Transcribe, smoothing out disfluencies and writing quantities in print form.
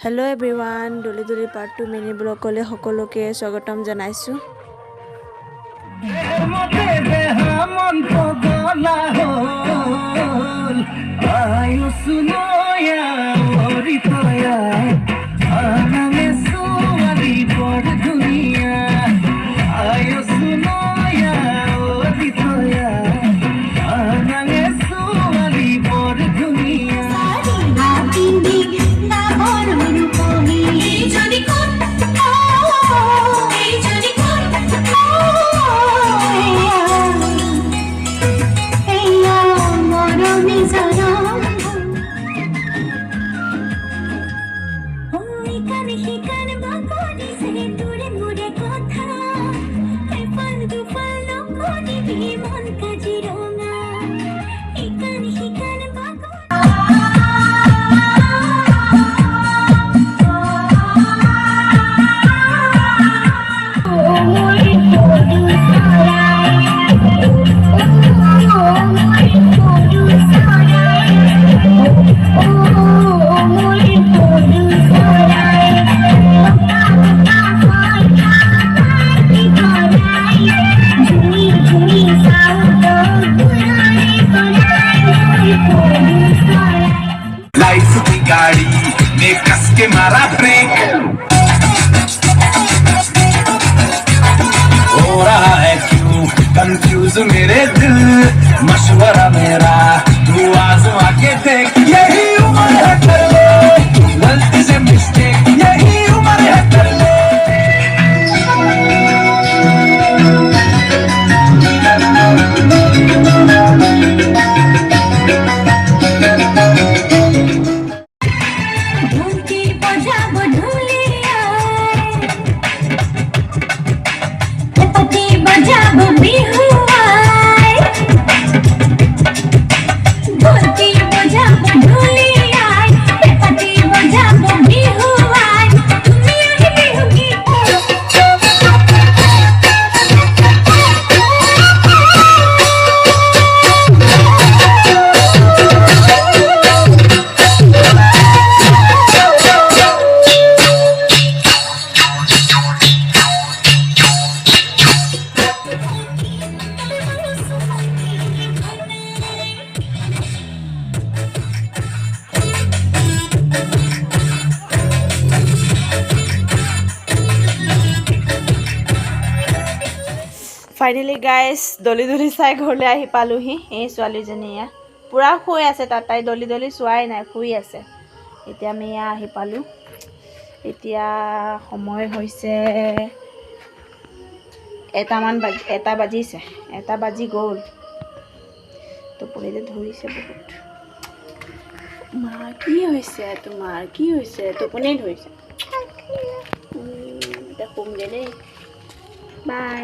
Hello everyone डोली डोली part 2 mini ब्लॉगले सकलोके स्वागतम जनाइछु। लाइफ की गाड़ी ने कस के मारा ब्रेक, हो रहा है क्यों कंफ्यूज मेरे दिल, मशवरा मेरा तू आजमा के देख, यही उम्र है कर ले गलती से मिस्टेक, यही उम्र है कर ले। फाइनेली गाइस डली डली चाई घरले आहि पालुहि। এই ছোৱালীজনী ইয়া পুৰা শুই আছে, তাই ডলি ডলি চোৱাই নাই, শুই আছে। এতিয়া আমি ইয়া আহি পালো। এতিয়া সময় হৈছে এটা বাজিছে, এটা বাজি গ'ল। টোপনিতে ধৰিছে বহুত। মা কি হৈছে তোমাৰ, কি হৈছে? টোপনি ধৰিছে। এতিয়া শুমগে দেই, বাই।